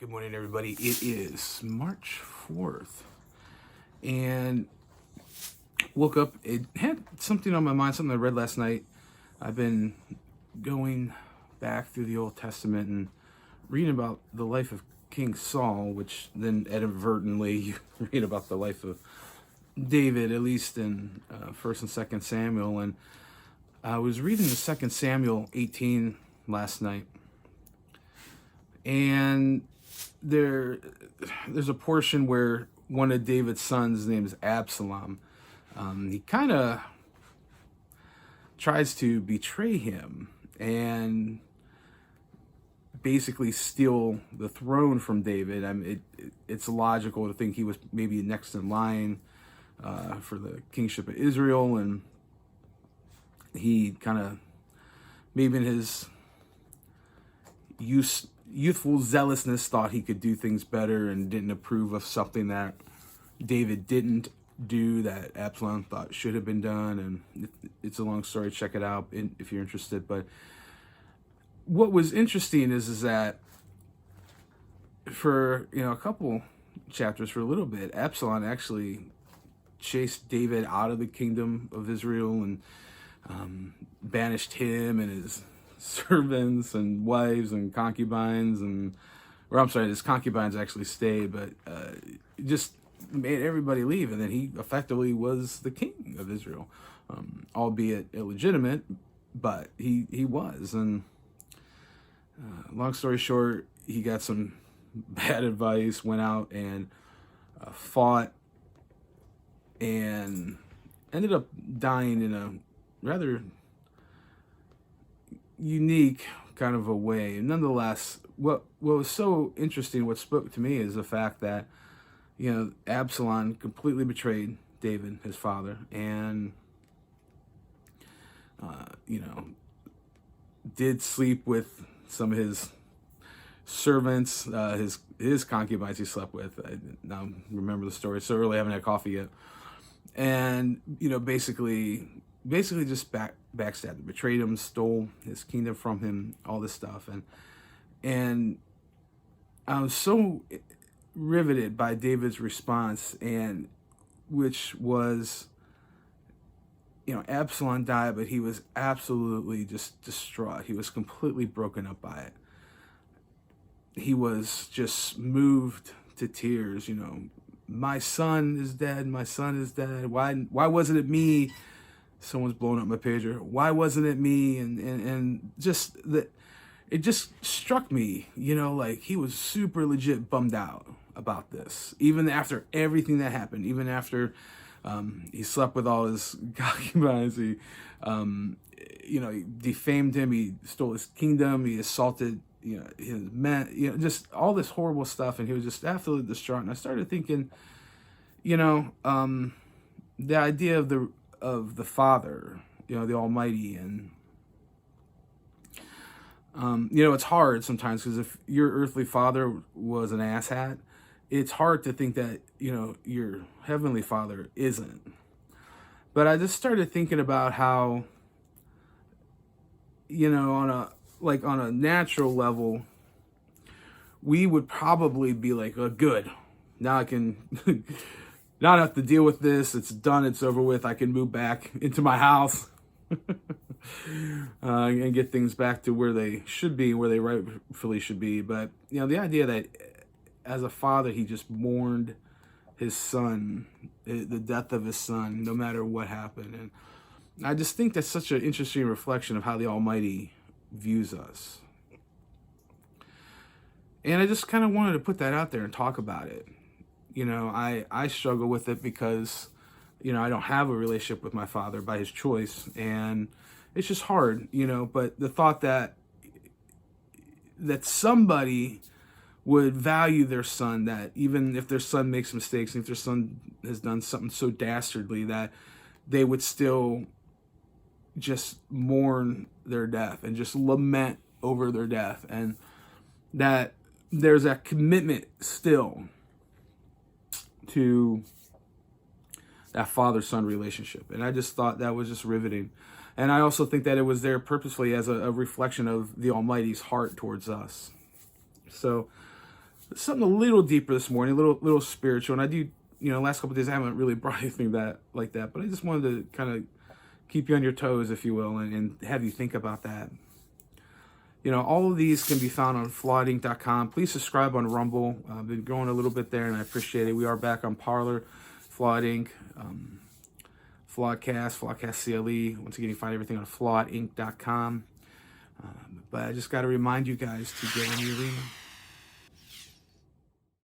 Good morning, everybody. It is March 4th, and woke up. It had something on my mind, something I read last night. I've been going back through the Old Testament and reading about the life of King Saul, which then inadvertently you read about the life of David, at least in 1st and 2nd Samuel. And I was reading the 2nd Samuel 18 last night, and there's a portion where one of David's sons, his name is Absalom, he kind of tries to betray him and basically steal the throne from David. I mean, it's logical to think he was maybe next in line for the kingship of Israel, and he kind of, maybe in his youthful zealousness, thought he could do things better and didn't approve of something that David didn't do that Absalom thought should have been done. And it's a long story. Check it out if you're interested. But what was interesting is that for a couple chapters, for a little bit, Absalom actually chased David out of the kingdom of Israel and banished him and his servants and wives and concubines, his concubines actually stayed, but just made everybody leave. And then he effectively was the king of Israel, albeit illegitimate, but he was. And long story short, he got some bad advice, went out and fought, and ended up dying in a rather unique kind of a way. Nonetheless, what was so interesting, what spoke to me, is the fact that Absalom completely betrayed David, his father, and did sleep with some of his servants, his concubines he slept with. I now remember the story so early, I haven't had coffee yet. And basically just backstabbed him, betrayed him, stole his kingdom from him, all this stuff. And I was so riveted by David's response, and which was, Absalom died, but he was absolutely just distraught. He was completely broken up by it. He was just moved to tears. My son is dead. My son is dead. Why wasn't it me? Someone's blowing up my pager. Why wasn't it me? And just that, it just struck me, like he was super legit bummed out about this, even after everything that happened, even after he slept with all his concubines, he defamed him, he stole his kingdom, he assaulted his men, just all this horrible stuff, and he was just absolutely distraught. And I started thinking, the idea of the Father, the Almighty, and it's hard sometimes, because if your earthly father was an asshat, it's hard to think that your heavenly Father isn't. But I just started thinking about how on a natural level, we would probably be like, oh, good, now I can not have to deal with this. It's done. It's over with. I can move back into my house and get things back to where they should be, where they rightfully should be. But, the idea that as a father, he just mourned his son, the death of his son, no matter what happened. And I just think that's such an interesting reflection of how the Almighty views us. And I just kind of wanted to put that out there and talk about it. I struggle with it because, I don't have a relationship with my father by his choice, and it's just hard, but the thought that somebody would value their son, that even if their son makes mistakes, and if their son has done something so dastardly, that they would still just mourn their death and just lament over their death, and that there's that commitment still to that father-son relationship. And I just thought that was just riveting. And I also think that it was there purposefully as a reflection of the Almighty's heart towards us. So something a little deeper this morning, a little spiritual. And I do, last couple of days I haven't really brought anything like that, but I just wanted to kind of keep you on your toes, if you will, and have you think about that. All of these can be found on flawedinc.com. Please subscribe on Rumble. I've been growing a little bit there, and I appreciate it. We are back on Parler, Flawed Inc., Flawedcast CLE. Once again, you find everything on flawedinc.com. But I just got to remind you guys to get in the arena.